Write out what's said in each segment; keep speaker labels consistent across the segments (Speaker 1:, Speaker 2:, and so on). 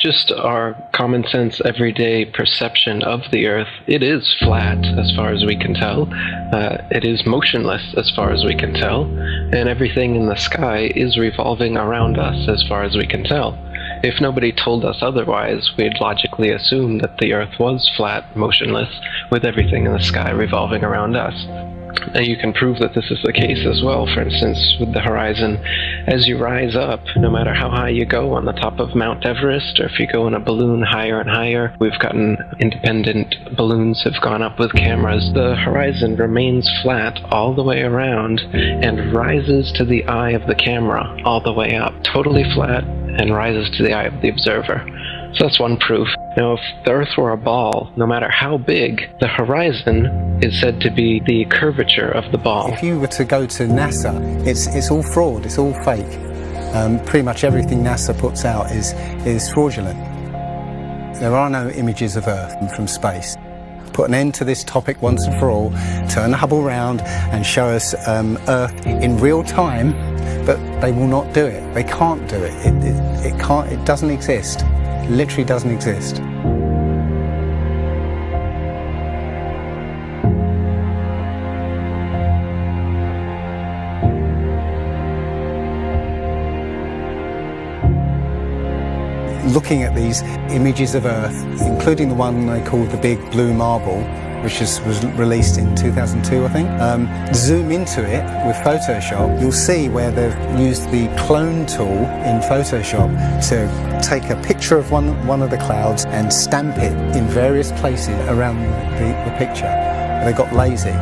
Speaker 1: just our common sense, everyday perception of the Earth, it is flat as far as we can tell. It is motionless as far as we can tell. And everything in the sky is revolving around us as far as we can tell. If nobody told us otherwise, we'd logically assume that the Earth was flat, motionless, with everything in the sky revolving around us. And you can prove that this is the case as well, for instance, with the horizon. As you rise up, no matter how high you go on the top of Mount Everest, or if you go in a balloon higher and higher, we've gotten independent balloons have gone up with cameras, the horizon remains flat all the way around and rises to the eye of the camera all the way up. Totally flat and rises to the eye of the observer. So that's one proof. Now, if the Earth were a ball, no matter how big, the horizon is said to be the curvature of the ball.
Speaker 2: If you were to go to NASA, it's all fraud, it's all fake. Pretty much everything NASA puts out is fraudulent. There are no images of Earth from space. Put an end to this topic once and for all, turn the Hubble round and show us Earth in real time, but they will not do it. They can't do it. It doesn't exist. It literally doesn't exist. Looking at these images of Earth, including the one they call the Big Blue Marble, which was released in 2002, I think. Zoom into it with Photoshop, you'll see where they've used the clone tool in Photoshop to take a picture of one of the clouds and stamp it in various places around the picture. They got lazy.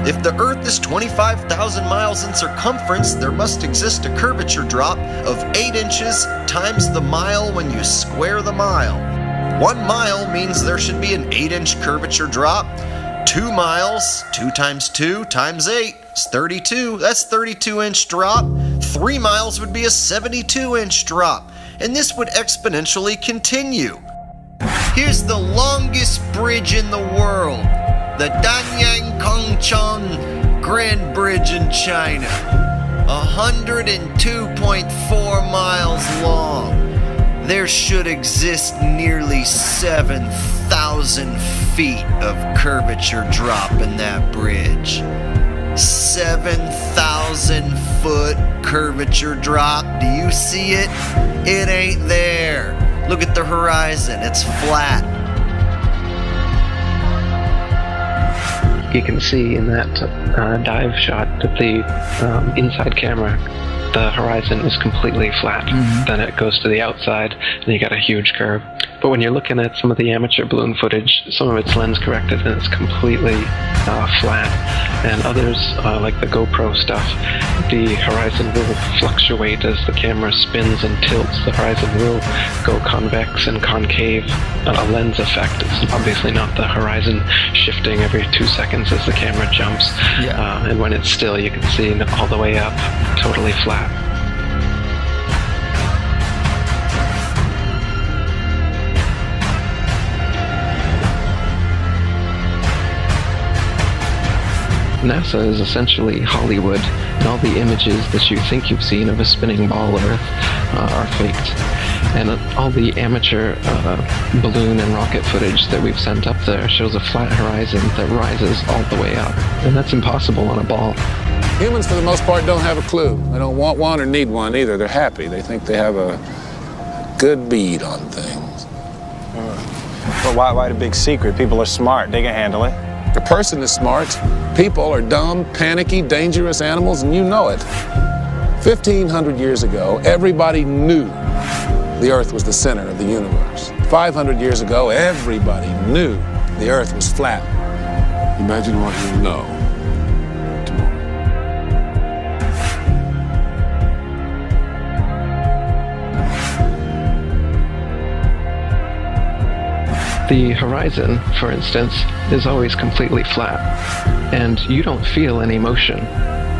Speaker 3: If the Earth is 25,000 miles in circumference, there must exist a curvature drop of 8 inches times the mile when you square the mile. 1 mile means there should be an 8-inch curvature drop. 2 miles, 2 times 2 times 8 is 32. That's 32-inch drop. 3 miles would be a 72-inch drop. And this would exponentially continue. Here's the longest bridge in the world. The Danyang Kongchon Grand Bridge in China. 102.4 miles long. There should exist nearly 7,000 feet of curvature drop in that bridge. 7,000 foot curvature drop. Do you see it? It ain't there. Look at the horizon. It's flat.
Speaker 1: You can see in that dive shot that the inside camera, the horizon is completely flat. Then it goes to the outside and you got a huge curve. But when you're looking at some of the amateur balloon footage, some of it's lens corrected and it's completely flat. And others, like the GoPro stuff, the horizon will fluctuate as the camera spins and tilts. The horizon will go convex and concave. A lens effect. It's obviously not the horizon shifting every 2 seconds as the camera jumps. And when it's still, you can see all the way up, totally flat. NASA is essentially Hollywood, and all the images that you think you've seen of a spinning ball Earth are faked. And all the amateur balloon and rocket footage that we've sent up there shows a flat horizon that rises all the way up. And that's impossible on a ball.
Speaker 4: Humans, for the most part, don't have a clue. They don't want one or need one either. They're happy. They think they have a good bead on things.
Speaker 5: But why the big secret? People are smart. They can handle it.
Speaker 4: The person is smart. People are dumb, panicky, dangerous animals, and you know it. 1,500 years ago, everybody knew the Earth was the center of the universe. 500 years ago, everybody knew the Earth was flat.
Speaker 6: Imagine what you know tomorrow.
Speaker 1: The horizon, for instance, is always completely flat, and you don't feel any motion.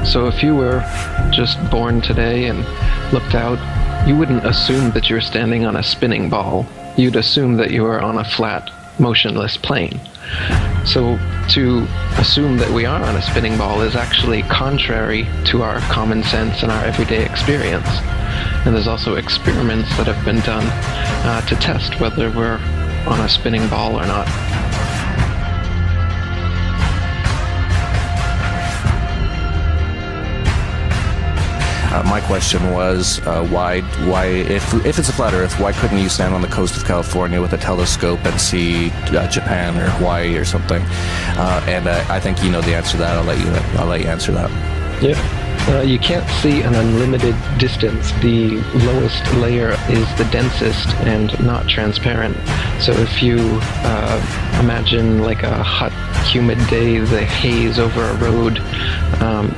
Speaker 1: So if you were just born today and looked out, you wouldn't assume that you're standing on a spinning ball. You'd assume that you were on a flat, motionless plane. So to assume that we are on a spinning ball is actually contrary to our common sense and our everyday experience. And there's also experiments that have been done to test whether we're on a spinning ball or not.
Speaker 7: My question was, why, if it's a flat Earth, why couldn't you stand on the coast of California with a telescope and see Japan or Hawaii or something? And I think you know the answer to that. I'll let you answer that.
Speaker 1: Yeah. You can't see an unlimited distance. The lowest layer is the densest and not transparent. So if you imagine like a hot, humid day, the haze over a road,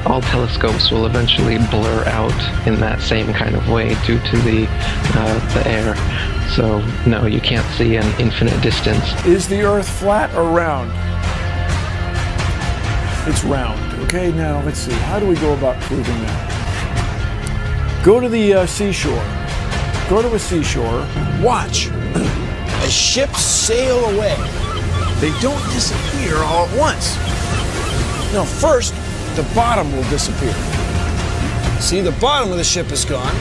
Speaker 1: all telescopes will eventually blur out in that same kind of way due to the air. So no, you can't see an infinite distance.
Speaker 8: Is the Earth flat or round? It's round. Okay, now let's see. How do we go about proving that? Go to the seashore. Go to a seashore.
Speaker 9: Watch. As ships sail away, they don't disappear all at once. No, first, the bottom will disappear. See, the bottom of the ship is gone.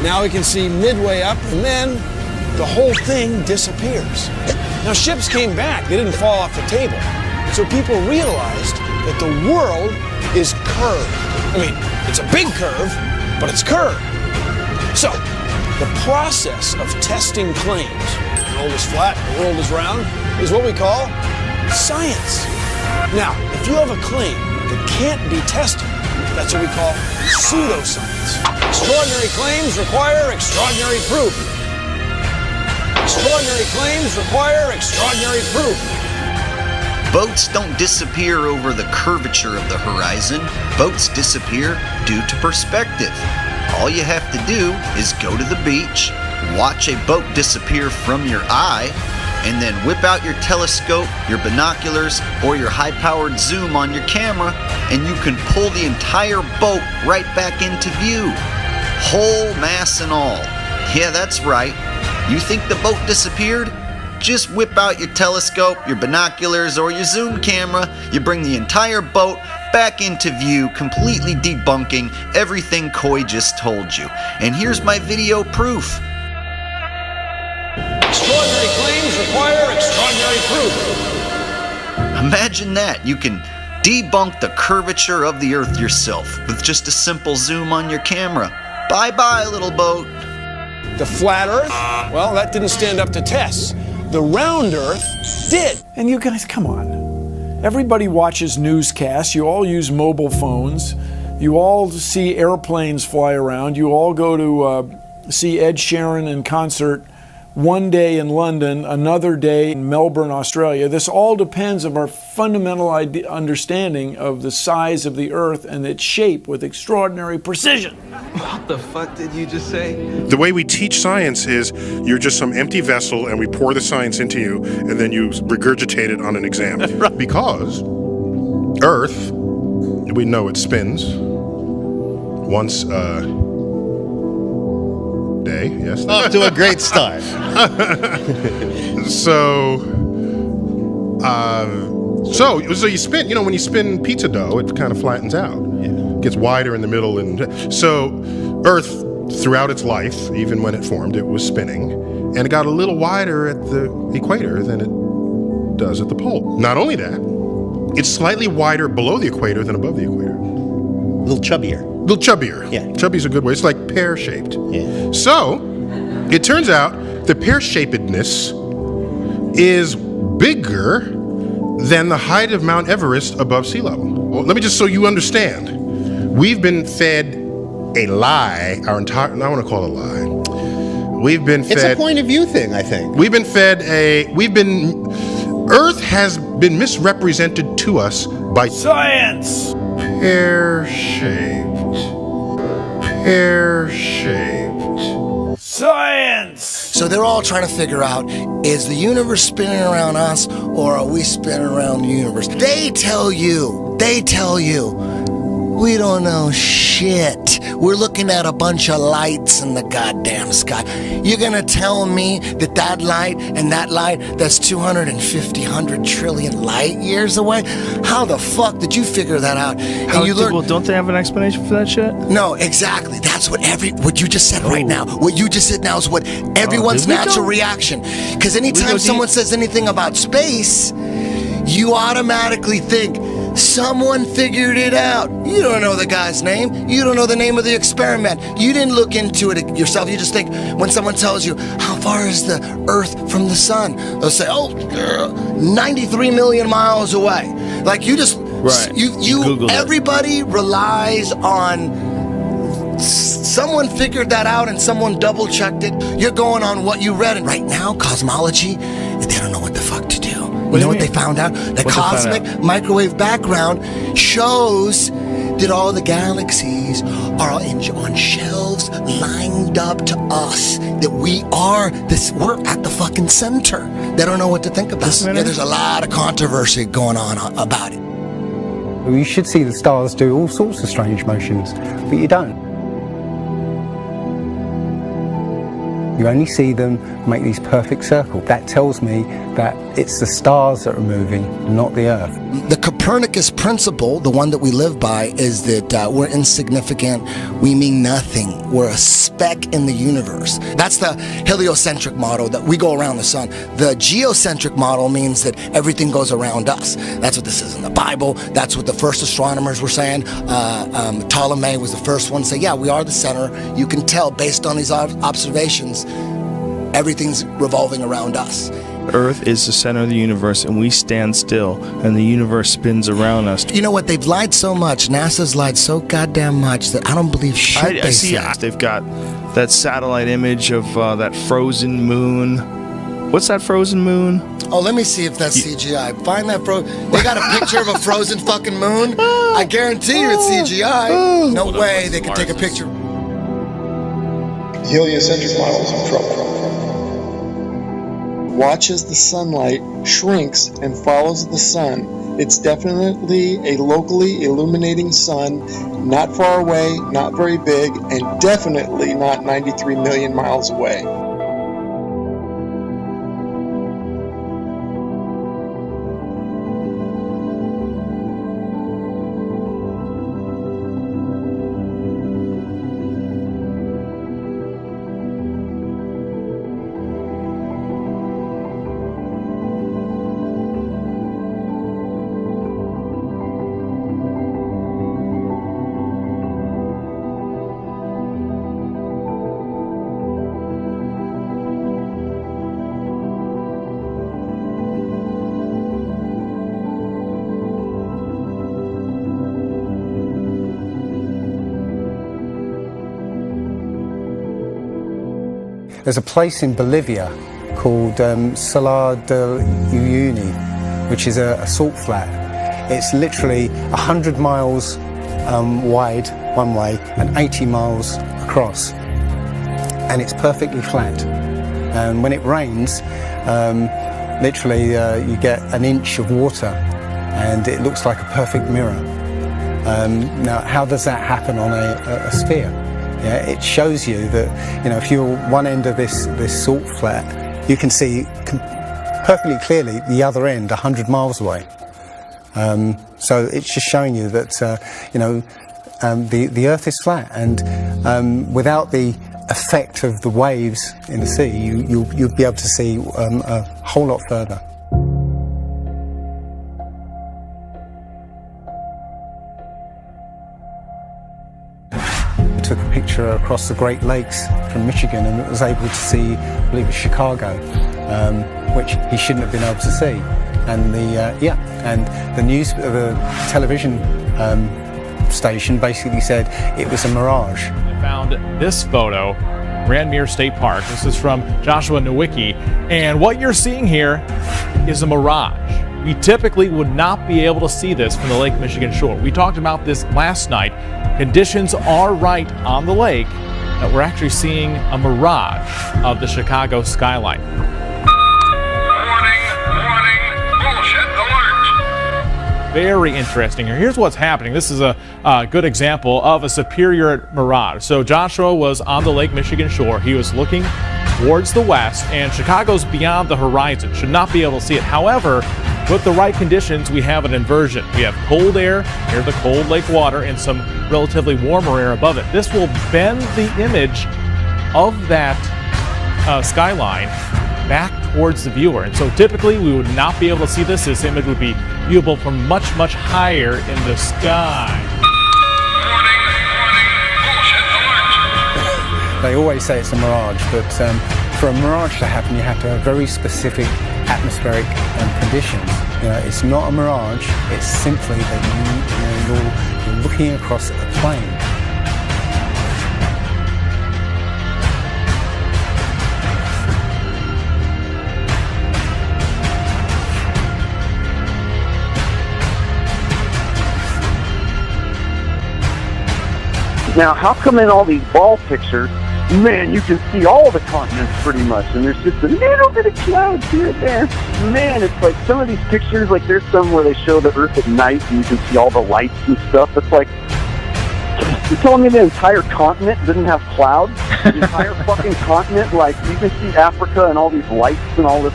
Speaker 9: Now we can see midway up, and then the whole thing disappears. Now, ships came back. They didn't fall off the table. So people realized that the world is curved. I mean, it's a big curve, but it's curved. So, the process of testing claims, the world is flat, the world is round, is what we call science. Now, if you have a claim that can't be tested, that's what we call pseudoscience. Extraordinary claims require extraordinary proof. Extraordinary claims require extraordinary proof.
Speaker 3: Boats don't disappear over the curvature of the horizon. Boats disappear due to perspective. All you have to do is go to the beach, watch a boat disappear from your eye, and then whip out your telescope, your binoculars, or your high-powered zoom on your camera, and you can pull the entire boat right back into view. Whole mass and all. Yeah, that's right. You think the boat disappeared? Just whip out your telescope, your binoculars, or your zoom camera. You bring the entire boat back into view, completely debunking everything Coy just told you. And here's my video proof.
Speaker 9: Extraordinary claims require extraordinary proof.
Speaker 3: Imagine that. You can debunk the curvature of the Earth yourself with just a simple zoom on your camera. Bye-bye, little boat.
Speaker 9: The flat Earth? Well, that didn't stand up to tests. The round Earth did.
Speaker 8: And you guys, come on. Everybody watches newscasts. You all use mobile phones. You all see airplanes fly around. You all go to see Ed Sheeran in concert one day in London, another day in Melbourne, Australia. This all depends on our fundamental understanding of the size of the Earth and its shape with extraordinary precision.
Speaker 10: What the fuck did you just say?
Speaker 11: The way we teach science is you're just some empty vessel and we pour the science into you and then you regurgitate it on an exam. Right. Because Earth, we know it spins once day, yes.
Speaker 12: Off to a great start.
Speaker 11: So you spin, when you spin pizza dough, it kind of flattens out. Yeah. It gets wider in the middle. And so Earth, throughout its life, even when it formed, it was spinning. And it got a little wider at the equator than it does at the pole. Not only that, it's slightly wider below the equator than above the equator.
Speaker 12: A little chubbier.
Speaker 11: Yeah. Chubby's a good way. It's like pear-shaped.
Speaker 12: Yeah.
Speaker 11: So, it turns out the pear-shapedness is bigger than the height of Mount Everest above sea level. Well, let me just so you understand. We've been fed a lie our entire, I want to call it a lie. We've been fed.
Speaker 12: It's a point of view thing, I think.
Speaker 11: Earth has been misrepresented to us by
Speaker 8: science.
Speaker 11: Pear-shaped.
Speaker 8: Science!
Speaker 13: So they're all trying to figure out, is the universe spinning around us or are we spinning around the universe? They tell you, We don't know shit. We're looking at a bunch of lights in the goddamn sky. You're gonna tell me that that light and that light, that's 250, 100 trillion light years away? How the fuck did you figure that out?
Speaker 14: Well, don't they have an explanation for that shit?
Speaker 13: No, exactly. That's what you just said right now. What you just said now is what everyone's natural reaction. Because anytime someone says anything about space, you automatically think, someone figured it out. You don't know the guy's name. You don't know the name of the experiment. You didn't look into it yourself. You just think when someone tells you, how far is the Earth from the sun? They'll say, 93 million miles away. Like you just, everybody relies on someone figured that out and someone double checked it. You're going on what you read. And right now, cosmology, they don't know what the fuck to do. You know what they found out? The cosmic microwave background shows that all the galaxies are on shelves lined up to us. That we're at the fucking center. They don't know what to think about. There's a lot of controversy going on about it.
Speaker 2: You should see the stars do all sorts of strange motions, but you don't. You only see them make these perfect circles. That tells me that it's the stars that are moving, not the Earth.
Speaker 13: The Copernicus principle, the one that we live by, is that we're insignificant, we mean nothing, we're a speck in the universe. That's the heliocentric model, that we go around the sun. The geocentric model means that everything goes around us. That's what this is in the Bible. That's what the first astronomers were saying. Ptolemy was the first one to say, yeah, we are the center. You can tell based on these observations, everything's revolving around us.
Speaker 14: Earth is the center of the universe, and we stand still, and the universe spins around us.
Speaker 13: You know what? They've lied so much. NASA's lied so goddamn much that I don't believe shit they say.
Speaker 14: They've got that satellite image of that frozen moon. What's that frozen moon?
Speaker 13: Oh, let me see if that's CGI. Find that They got a picture of a frozen fucking moon? I guarantee you it's CGI. No way they could take a picture.
Speaker 15: Heliocentric models in trouble. Watch as the sunlight shrinks and follows the sun. It's definitely a locally illuminating sun, not far away, not very big, and definitely not 93 million miles away.
Speaker 2: There's a place in Bolivia called Salar de Uyuni, which is a salt flat. It's literally 100 miles wide one way and 80 miles across. And it's perfectly flat. And when it rains, literally you get an inch of water and it looks like a perfect mirror. Now, how does that happen on a sphere? Yeah, it shows you that, you know, if you're one end of this salt flat, you can see perfectly clearly the other end 100 miles away. So it's just showing you that, the Earth is flat, and without the effect of the waves in the sea, you'll be able to see a whole lot further. Took a picture across the Great Lakes from Michigan and was able to see, I believe, Chicago, which he shouldn't have been able to see. And the television station basically said it was a mirage.
Speaker 16: I found this photo, Randmere State Park. This is from Joshua Nowicki, and what you're seeing here is a mirage. We typically would not be able to see this from the Lake Michigan shore. We talked about this last night. Conditions are right on the lake that we're actually seeing a mirage of the Chicago skyline.
Speaker 17: Warning, bullshit alert.
Speaker 16: very interesting here. Here's what's happening. This is a good example of a superior mirage. So Joshua was on the Lake Michigan shore. He was looking towards the west, and Chicago's beyond the horizon. Should not be able to see it. However, with the right conditions, we have an inversion. We have cold air near the cold lake water and some relatively warmer air above it. This will bend the image of that skyline back towards the viewer. And so typically we would not be able to see this. This image would be viewable from much, much higher in the sky.
Speaker 2: They always say it's a mirage, but for a mirage to happen, you have to have very specific atmospheric conditions. It's not a mirage. It's simply that you're looking across a plane.
Speaker 17: Now, how come in all these ball pictures, man, you can see all the continents pretty much, and there's just a little bit of clouds here and there. Man, it's like some of these pictures, like there's some where they show the Earth at night and you can see all the lights and stuff. It's like, you're telling me the entire continent didn't have clouds? The entire fucking continent, like you can see Africa and all these lights and all this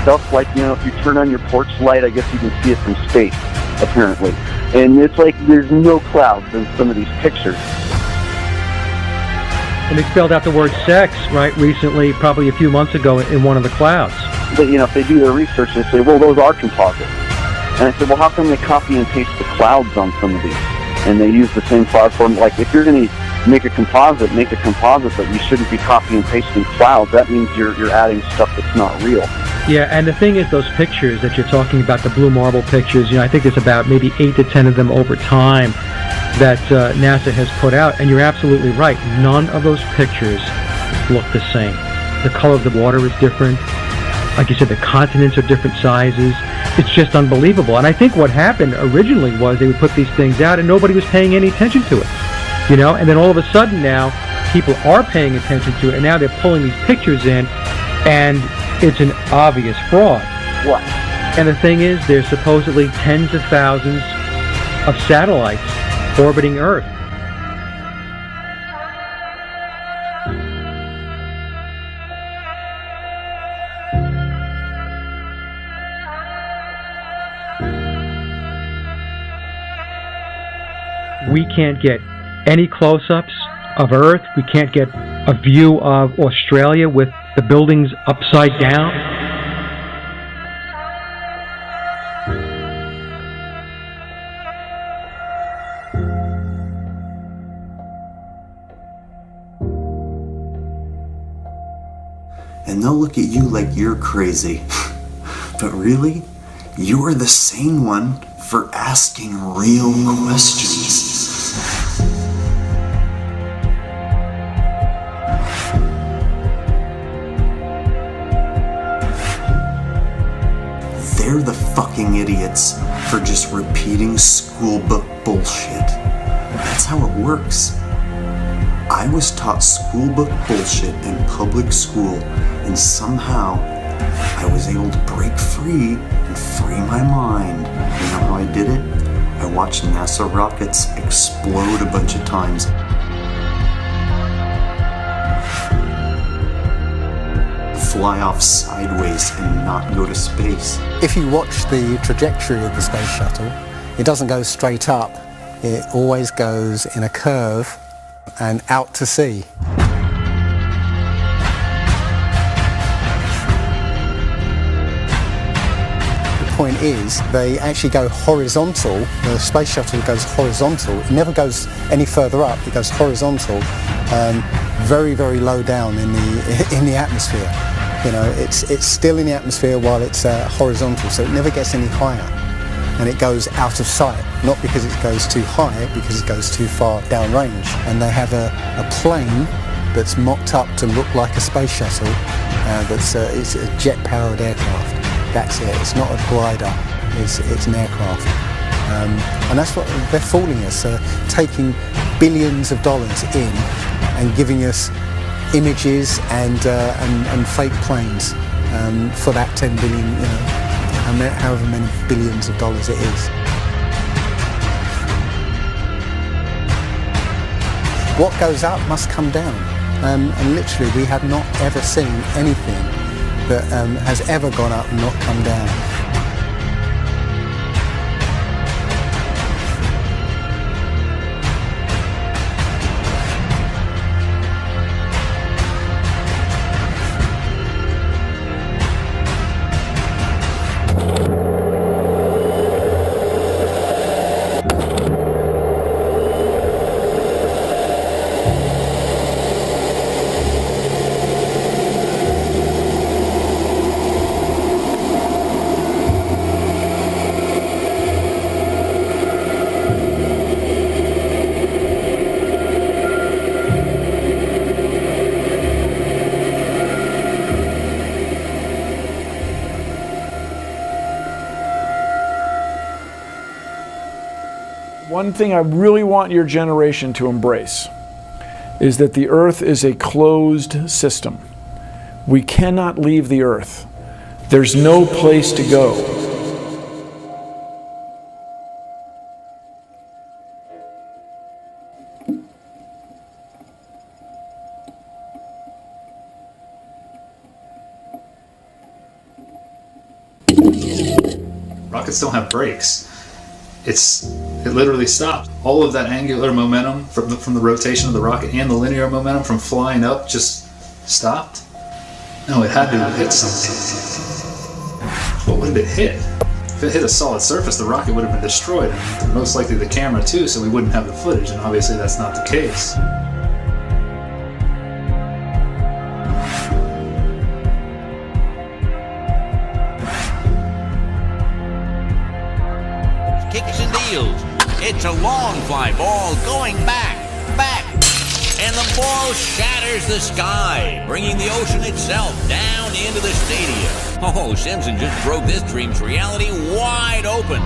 Speaker 17: stuff, like, if you turn on your porch light, I guess you can see it from space, apparently. And it's like there's no clouds in some of these pictures.
Speaker 18: And they spelled out the word sex, right, recently, probably a few months ago in one of the clouds.
Speaker 17: But, if they do their research, they say, well, those are composites. And I said, well, how come they copy and paste the clouds on some of these? And they use the same cloud form. Like, if you're going to make a composite, but you shouldn't be copying and pasting clouds. That means you're adding stuff that's not real.
Speaker 18: Yeah, and the thing is, those pictures that you're talking about, the blue marble pictures, I think there's about maybe 8 to 10 of them over time that NASA has put out, and you're absolutely right. None of those pictures look the same. The color of the water is different. Like you said, the continents are different sizes. It's just unbelievable. And I think what happened originally was they would put these things out and nobody was paying any attention to it. And then all of a sudden now, people are paying attention to it, and now they're pulling these pictures in, and it's an obvious fraud.
Speaker 17: What?
Speaker 18: And the thing is, there's supposedly tens of thousands of satellites orbiting Earth. We can't get any close-ups of Earth. We can't get a view of Australia with the buildings upside down.
Speaker 19: And they'll look at you like you're crazy. But really, you're the sane one for asking real questions. They're the fucking idiots for just repeating school book bullshit. That's how it works. I was taught school book bullshit in public school, and somehow I was able to break free and free my mind. You know how I did it? I watched NASA rockets explode a bunch of times. Fly off sideways and not go to space.
Speaker 2: If you watch the trajectory of the space shuttle, it doesn't go straight up. It always goes in a curve and out to sea. The point is, they actually go horizontal. The space shuttle goes horizontal. It never goes any further up. It goes horizontal, very, very low down in the atmosphere. It's still in the atmosphere while it's horizontal, so it never gets any higher. And it goes out of sight, not because it goes too high, because it goes too far downrange. And they have a plane that's mocked up to look like a space shuttle. It's a jet-powered aircraft. That's it. It's not a glider. It's an aircraft. And that's what they're fooling us, taking billions of dollars in and giving us images and fake planes for that 10 billion, however many billions of dollars it is. What goes up must come down, and literally we have not ever seen anything that has ever gone up and not come down.
Speaker 8: One thing I really want your generation to embrace is that the Earth is a closed system. We cannot leave the Earth. There's no place to go.
Speaker 20: Rockets don't have brakes. It literally stopped. All of that angular momentum from the rotation of the rocket and the linear momentum from flying up just stopped. No, it had to have hit something. But what did it hit? If it hit a solid surface, the rocket would have been destroyed, and most likely the camera too, so we wouldn't have the footage, and obviously that's not the case.
Speaker 21: It's a long fly ball going back, and the ball shatters the sky, bringing the ocean itself down into the stadium. Oh, Simpson just broke this dream's reality wide open.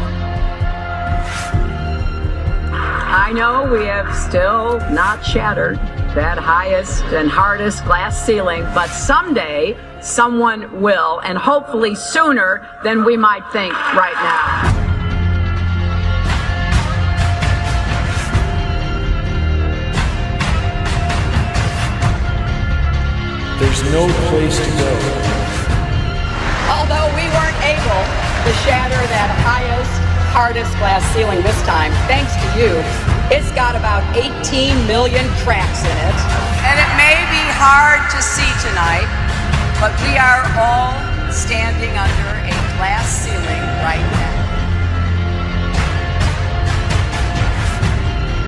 Speaker 22: I know we have still not shattered that highest and hardest glass ceiling, but someday someone will, and hopefully sooner than we might think right now.
Speaker 8: There's no place to go.
Speaker 22: Although we weren't able to shatter that highest, hardest glass ceiling this time, thanks to you, it's got about 18 million cracks in it. And it may be hard to see tonight, but we are all standing under a glass ceiling right now.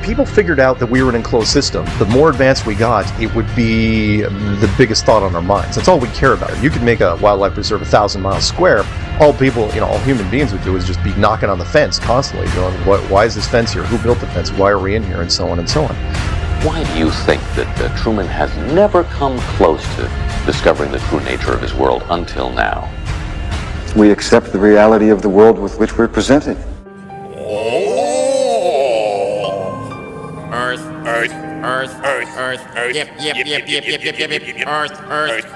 Speaker 23: People figured out that we were an enclosed system. The more advanced we got, it would be the biggest thought on our minds. That's all we care about. You could make a wildlife reserve 1,000 miles square. All people, all human beings would do is just be knocking on the fence constantly, going, why is this fence here? Who built the fence? Why are we in here? And so on and so on.
Speaker 24: Why do you think that Truman has never come close to discovering the true nature of his world until now?
Speaker 25: We accept the reality of the world with which we're presented.
Speaker 21: Earth,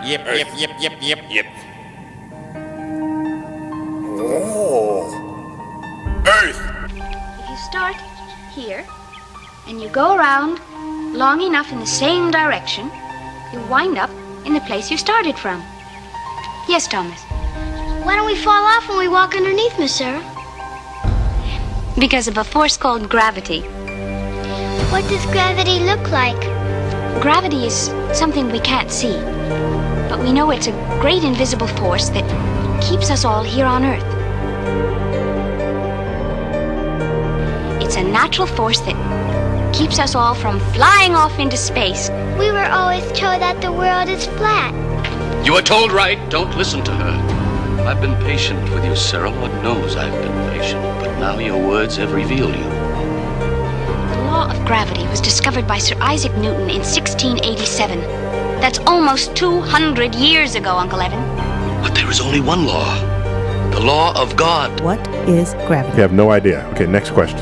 Speaker 21: yep, Earth, yep.
Speaker 25: Earth!
Speaker 26: If you start here, and you go around long enough in the same direction, you wind up in the place you started from. Yes, Thomas?
Speaker 27: Why don't we fall off when we walk underneath, Miss Sarah?
Speaker 26: Because of a force called gravity.
Speaker 27: What does gravity look like?
Speaker 26: Gravity is something we can't see, but we know it's a great invisible force that keeps us all here on Earth. It's a natural force that keeps us all from flying off into space.
Speaker 27: We were always told that the world is flat.
Speaker 28: You are told right. Don't listen to her. I've been patient with you, Sarah. Lord knows I've been patient, but now your words have revealed you.
Speaker 26: The law of gravity was discovered by Sir Isaac Newton in 1687. That's almost 200 years ago, Uncle Evan.
Speaker 28: But there is only one law. The law of God.
Speaker 29: What is gravity?
Speaker 11: You have no idea. Okay, next question.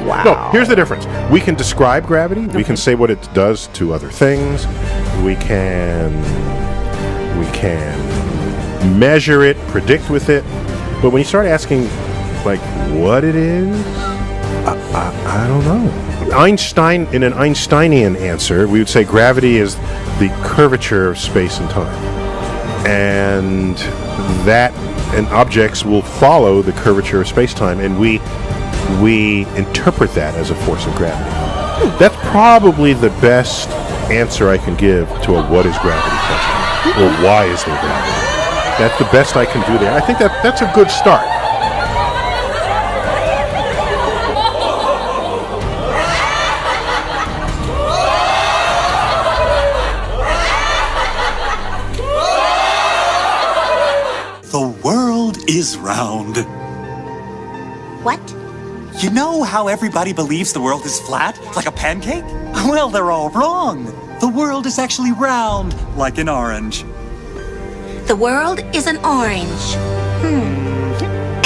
Speaker 29: Wow.
Speaker 11: No, here's the difference. We can describe gravity. We can say what it does to other things. We can measure it, predict with it. But when you start asking, like, what it is, I don't know. Einstein, in an Einsteinian answer, we would say gravity is the curvature of space and time. And objects will follow the curvature of space-time, and we interpret that as a force of gravity. That's probably the best answer I can give to a what is gravity question, or why is there gravity. That's the best I can do there. I think that's a good start.
Speaker 1: The world is round.
Speaker 3: What?
Speaker 1: You know how everybody believes the world is flat, like a pancake? Well, they're all wrong. The world is actually round, like an orange.
Speaker 3: The world is an orange.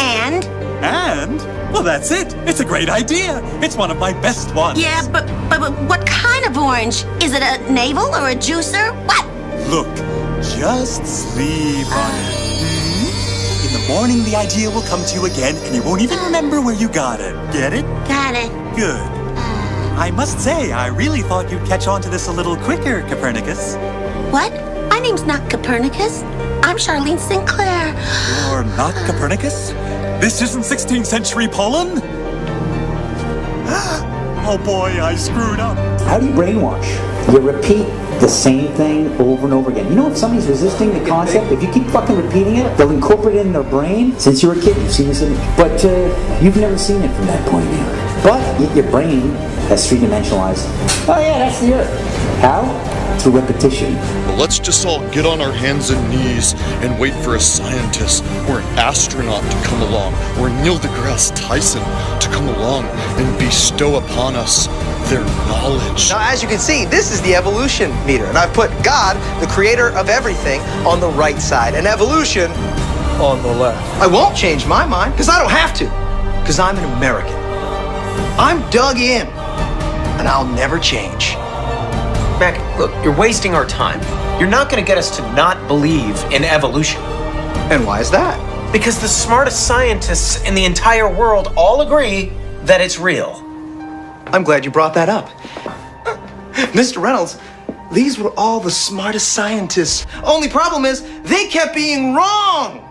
Speaker 3: And?
Speaker 1: And? Well, that's it. It's a great idea. It's one of my best ones.
Speaker 3: Yeah, but what kind of orange? Is it a navel or a juicer? What?
Speaker 1: Look, just sleep on it. In the morning, the idea will come to you again, and you won't even remember where you got it. Get it?
Speaker 3: Got it.
Speaker 1: Good. I must say, I really thought you'd catch on to this a little quicker, Copernicus.
Speaker 3: What? My name's not Copernicus. I'm Charlene Sinclair.
Speaker 1: You're not Copernicus? This isn't 16th century Poland? Oh boy, I screwed up.
Speaker 4: How do you brainwash? You repeat the same thing over and over again. You know, if somebody's resisting the concept, if you keep fucking repeating it, they'll incorporate it in their brain. Since you were a kid, you've seen this image. But you've never seen it from that point of view. But yet your brain has three-dimensionalized. Oh yeah, that's the Earth. How? Through repetition.
Speaker 5: Let's just all get on our hands and knees and wait for a scientist or an astronaut to come along, or Neil deGrasse Tyson to come along and bestow upon us their knowledge.
Speaker 6: Now, as you can see, this is the evolution meter, and I've put God, the creator of everything, on the right side, and evolution on the left. I won't change my mind, because I don't have to, because I'm an American. I'm dug in, and I'll never change.
Speaker 7: Mac, look, you're wasting our time. You're not going to get us to not believe in evolution.
Speaker 6: And why is that?
Speaker 7: Because the smartest scientists in the entire world all agree that it's real.
Speaker 6: I'm glad you brought that up. Mr. Reynolds, these were all the smartest scientists. Only problem is, they kept being wrong!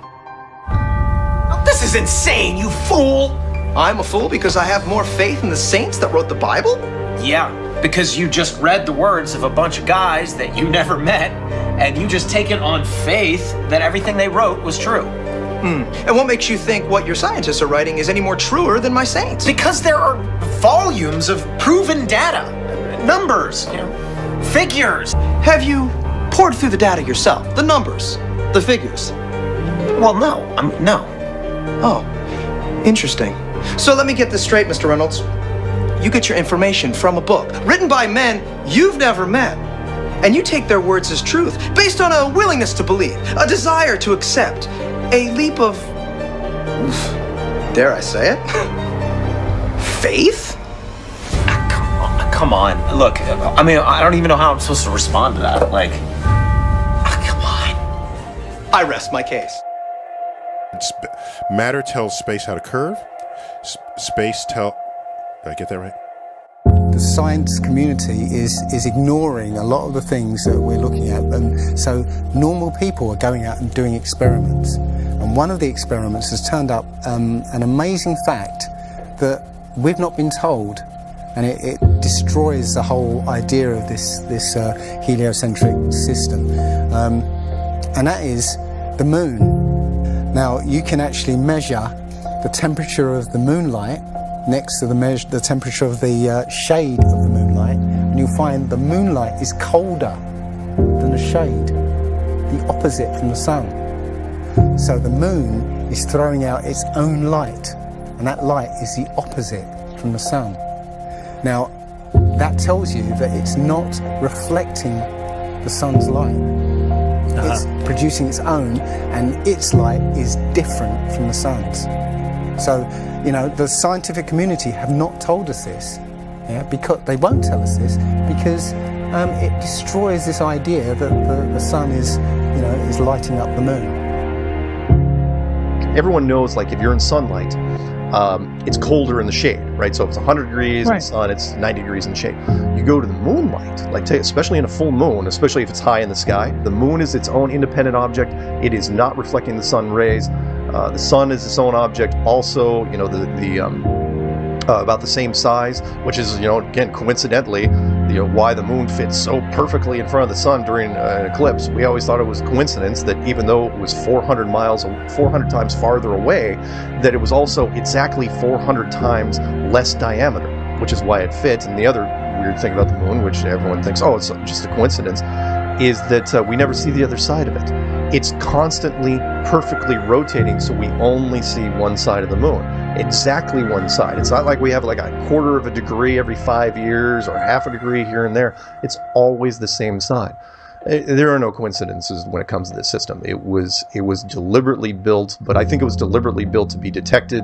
Speaker 7: Oh, this is insane, you fool!
Speaker 6: I'm a fool because I have more faith in the saints that wrote the Bible?
Speaker 7: Yeah, because you just read the words of a bunch of guys that you never met, and you just take it on faith that everything they wrote was true.
Speaker 6: And what makes you think what your scientists are writing is any more truer than my saints?
Speaker 7: Because there are volumes of proven data, numbers, figures.
Speaker 6: Have you poured through the data yourself? The numbers, the figures?
Speaker 7: Well, no. No.
Speaker 6: Oh, interesting. So let me get this straight, Mr. Reynolds. You get your information from a book written by men you've never met, and you take their words as truth based on a willingness to believe, a desire to accept, a leap of, dare I say it, faith?
Speaker 7: Come on. Look, I mean, I don't even know how I'm supposed to respond to that. Like, come on.
Speaker 6: I rest my case.
Speaker 11: Matter tells space how to curve. Space tell... Did I get that right?
Speaker 2: The science community is ignoring a lot of the things that we're looking at, and so normal people are going out and doing experiments. And one of the experiments has turned up an amazing fact that we've not been told, and it destroys the whole idea of this heliocentric system, and that is the moon. Now you can actually measure the temperature of the moonlight next to the temperature of the shade of the moonlight, and you'll find the moonlight is colder than the shade, the opposite from the sun. So the moon is throwing out its own light, and that light is the opposite from the sun. Now, that tells you that it's not reflecting the sun's light. It's producing its own, and its light is different from the sun's. So, the scientific community have not told us this, because they won't tell us this, because it destroys this idea that the sun is lighting up the moon.
Speaker 23: everyone knows, like, if you're in sunlight, it's colder in the shade, right? So if it's 100 degrees in the sun, it's 90 degrees in the shade. You go to the moonlight, like especially in a full moon, especially if it's high in the sky, the moon is its own independent object. It is not reflecting the sun rays. The sun is its own object. Also, you know, about the same size, which is, you know, again, coincidentally, you know, why the moon fits so perfectly in front of the sun during an eclipse. We always thought it was coincidence that even though it was 400 times farther away, that it was also exactly 400 times less diameter, which is why it fits. And the other weird thing about the moon, which everyone thinks, oh, it's just a coincidence, is that we never see the other side of it. It's constantly perfectly rotating, so we only see one side of the moon. Exactly one side. It's not like we have like a quarter of a degree every 5 years or half a degree here and there. It's always the same side. There are no coincidences when it comes to this system. It was deliberately built, but I think it was deliberately built to be detected.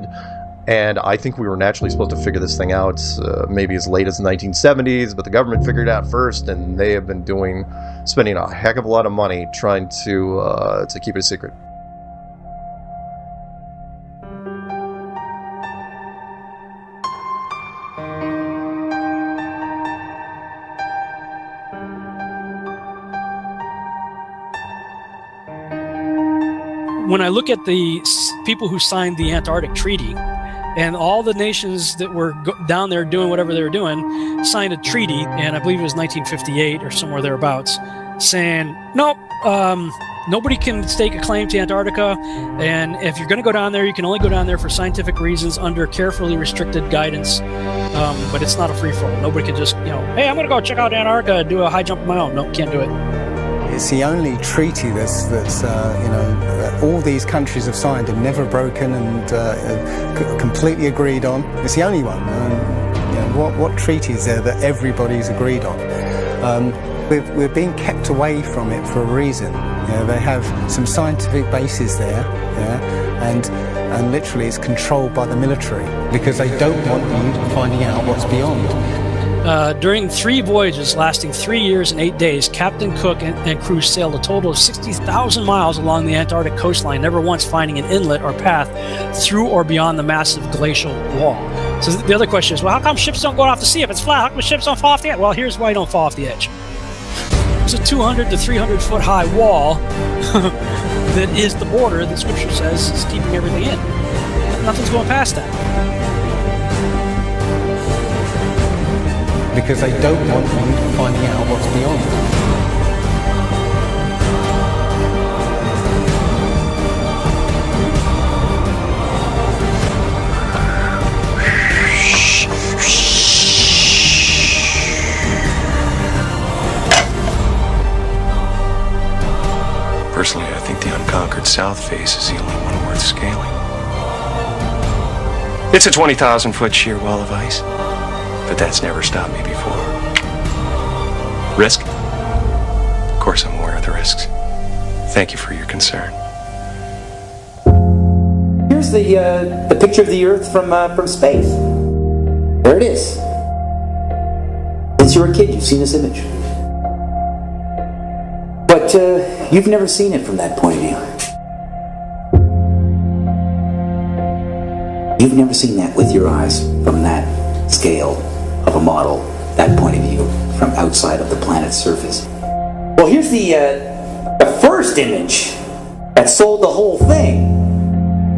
Speaker 23: And I think we were naturally supposed to figure this thing out maybe as late as the 1970s, but the government figured it out first, and they have been spending a heck of a lot of money trying to keep it a secret.
Speaker 9: When I look at the people who signed the Antarctic Treaty, and all the nations that were down there doing whatever they were doing signed a treaty, and I believe it was 1958 or somewhere thereabouts, saying, nope, nobody can stake a claim to Antarctica, and if you're going to go down there, you can only go down there for scientific reasons under carefully restricted guidance, but it's not a free-for-all. Nobody can just, hey, I'm going to go check out Antarctica and do a high jump of my own. No, can't do it.
Speaker 2: It's the only treaty that's all these countries have signed and never broken and completely agreed on. It's the only one. What treaty is there that everybody's agreed on? We're being kept away from it for a reason. They have some scientific bases there, and literally it's controlled by the military because they don't want you finding out what's beyond.
Speaker 9: During 3 voyages lasting 3 years and 8 days, Captain Cook and crew sailed a total of 60,000 miles along the Antarctic coastline, never once finding an inlet or path through or beyond the massive glacial wall. So the other question is, well, how come ships don't go off the sea if it's flat? How come ships don't fall off the edge? Well, here's why you don't fall off the edge. There's a 200 to 300 foot high wall that is the border that Scripture says is keeping everything in. Nothing's going past that.
Speaker 2: Because they don't want you finding out what's beyond.
Speaker 10: Personally, I think the unconquered south face is the only one worth scaling. It's a 20,000-foot sheer wall of ice. But that's never stopped me before. Risk? Of course I'm aware of the risks. Thank you for your concern.
Speaker 4: Here's the picture of the Earth from space. There it is. Since you were a kid, you've seen this image. But you've never seen it from that point of view. You've never seen that with your eyes from that scale of a model, that point of view, from outside of the planet's surface. Well, here's the first image that sold the whole thing.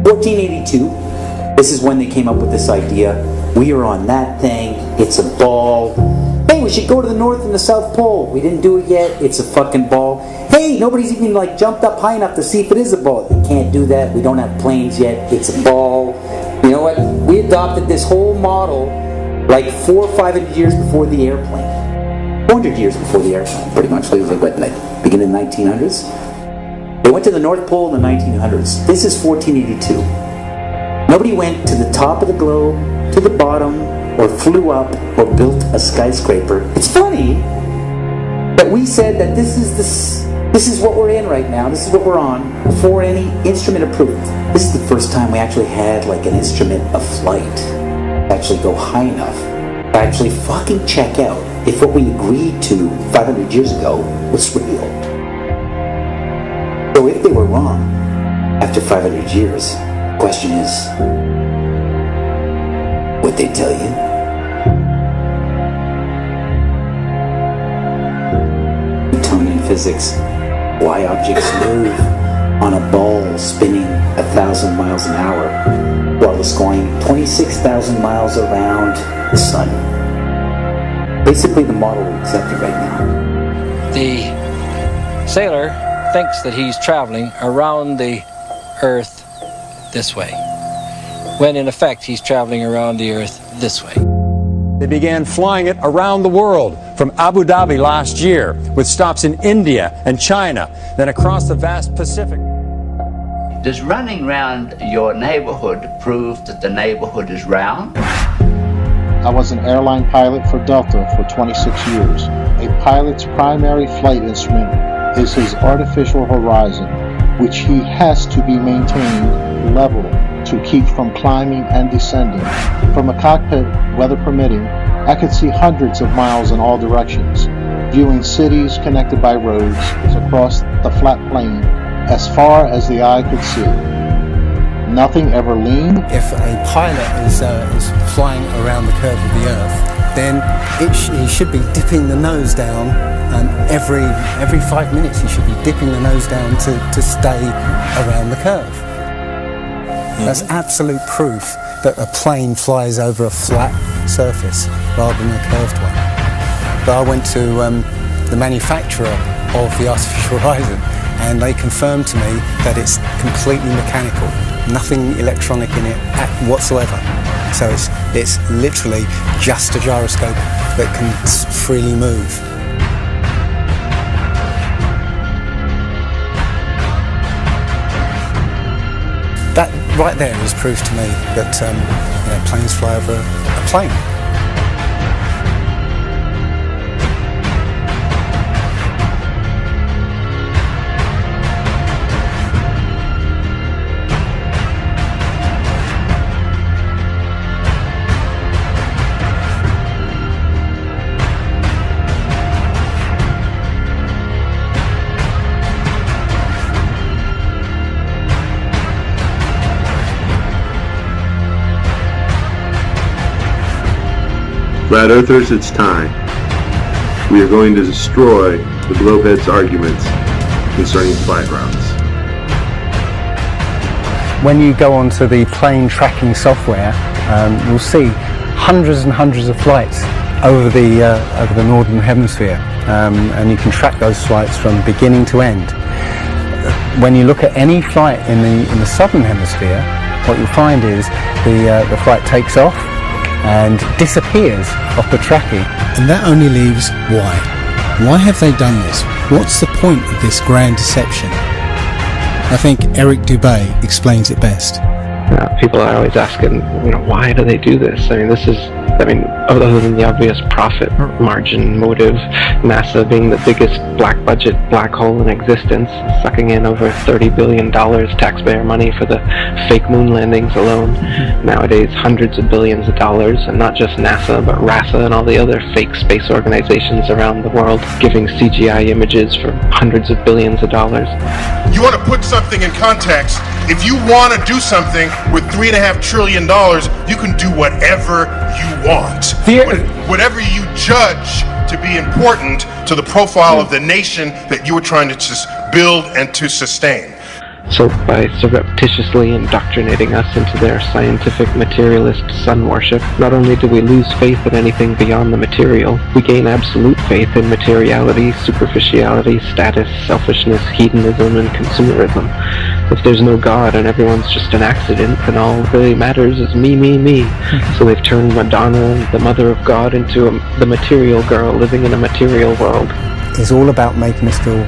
Speaker 4: 1482. This is when they came up with this idea. We are on that thing. It's a ball. Hey, we should go to the North and the South Pole. We didn't do it yet. It's a fucking ball. Hey, nobody's even jumped up high enough to see if it is a ball. We can't do that. We don't have planes yet. It's a ball. You know what? We adopted this whole model 400 or 500 years before the airplane. 400 years before the airplane, pretty much. Beginning in the 1900s? They went to the North Pole in the 1900s. This is 1482. Nobody went to the top of the globe, to the bottom, or flew up, or built a skyscraper. It's funny that we said that this is what we're in right now. This is what we're on before any instrument approved. This is the first time we actually had an instrument of flight. Actually go high enough to actually fucking check out if what we agreed to 500 years ago was real. So if they were wrong after 500 years, question is, would they tell you? Newtonian physics, why objects move on a ball spinning 1,000 miles an hour while it's going 26,000 miles around the sun. Basically the model we're accepting right now.
Speaker 12: The sailor thinks that he's traveling around the Earth this way, when in effect he's traveling around the Earth this way.
Speaker 13: They began flying it around the world, from Abu Dhabi last year, with stops in India and China, then across the vast Pacific.
Speaker 14: Does running round your neighborhood prove that the neighborhood is round?
Speaker 15: I was an airline pilot for Delta for 26 years. A pilot's primary flight instrument is his artificial horizon, which he has to be maintained level to keep from climbing and descending. From a cockpit, weather permitting, I could see hundreds of miles in all directions, viewing cities connected by roads across the flat plain as far as the eye could see. Nothing ever leaned.
Speaker 2: If a pilot is flying around the curve of the Earth, then he should be dipping the nose down every 5 minutes. He should be dipping the nose down to stay around the curve. That's absolute proof that a plane flies over a flat surface rather than a curved one. But I went to the manufacturer of the artificial horizon, and they confirmed to me that it's completely mechanical, nothing electronic in it whatsoever. So it's literally just a gyroscope that can freely move. That right there is proof to me that planes fly over a plane.
Speaker 16: Flat Earthers, it's time. We are going to destroy the Glowheads' arguments concerning flight routes.
Speaker 2: When you go onto the plane tracking software, you'll see hundreds and hundreds of flights over the northern hemisphere, and you can track those flights from beginning to end. When you look at any flight in the southern hemisphere, what you'll find is the flight takes off and disappears off the tracking.
Speaker 17: And that only leaves why. Why have they done this? What's the point of this grand deception? I think Eric Dubay explains it best.
Speaker 10: People are always asking, why do they do this? Other than the obvious profit margin motive, NASA being the biggest black budget black hole in existence, sucking in over $30 billion taxpayer money for the fake moon landings alone. Nowadays, hundreds of billions of dollars, and not just NASA, but RASA and all the other fake space organizations around the world, giving CGI images for hundreds of billions of dollars.
Speaker 11: You want to put something in context. If you want to do something with $3.5 trillion, you can do whatever you want. Whatever you judge to be important to the profile of the nation that you are trying to build and to sustain.
Speaker 10: So by surreptitiously indoctrinating us into their scientific materialist sun worship, not only do we lose faith in anything beyond the material, we gain absolute faith in materiality, superficiality, status, selfishness, hedonism, and consumerism. If there's no God and everyone's just an accident, then all that really matters is me, me, me. So they've turned Madonna, the mother of God, into the material girl living in a material world.
Speaker 2: It's all about making us feel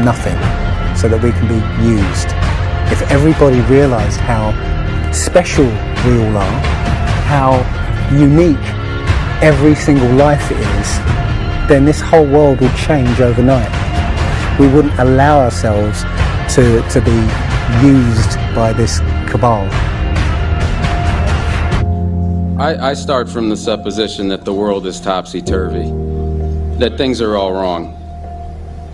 Speaker 2: nothing, so that we can be used. If everybody realised how special we all are, how unique every single life is, then this whole world would change overnight. We wouldn't allow ourselves to be used by this cabal.
Speaker 18: I start from the supposition that the world is topsy-turvy, that things are all wrong,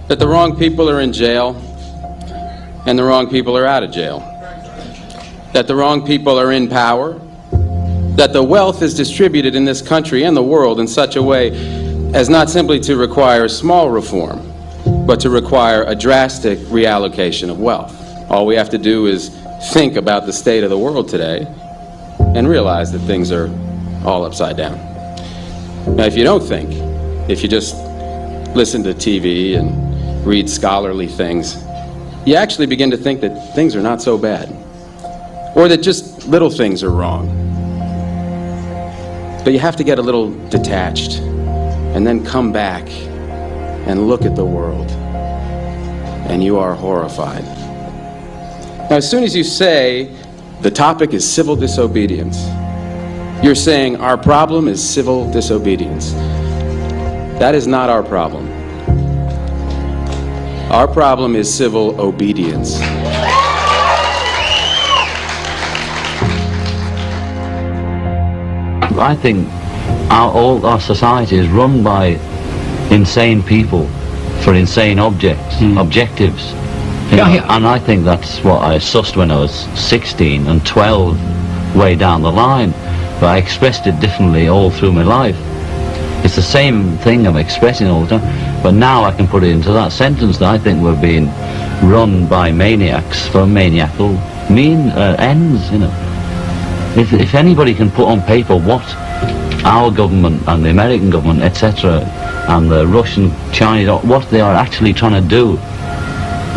Speaker 18: that the wrong people are in jail, and the wrong people are out of jail. that the wrong people are in power, that the wealth is distributed in this country and the world in such a way as not simply to require small reform, but to require a drastic reallocation of wealth. All we have to do is think about the state of the world today and realize that things are all upside down. Now, if you don't think, if you just listen to TV and read scholarly things, you actually begin to think that things are not so bad, or that just little things are wrong. But you have to get a little detached and then come back and look at the world, and you are horrified. Now, as soon as you say the topic is civil disobedience, you're saying our problem is civil disobedience. That is not our problem. Our problem is civil obedience.
Speaker 8: I think all our society is run by insane people for insane objectives. You know, and I think that's what I sussed when I was 16 and 12 way down the line, but I expressed it differently all through my life. It's the same thing I'm expressing all the time, but now I can put it into that sentence that I think we're being run by maniacs for maniacal ends, you know. If anybody can put on paper what our government and the American government, etc., and the Russian, Chinese, what they are actually trying to do,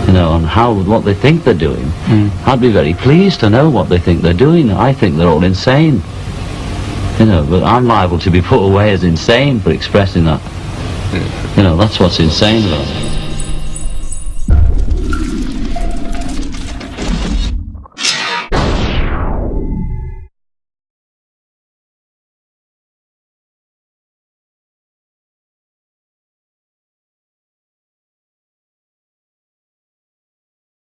Speaker 8: you know, and what they think they're doing, I'd be very pleased to know what they think they're doing. I think they're all insane, you know, but I'm liable to be put away as insane for expressing that. You know, that's what's insane about it.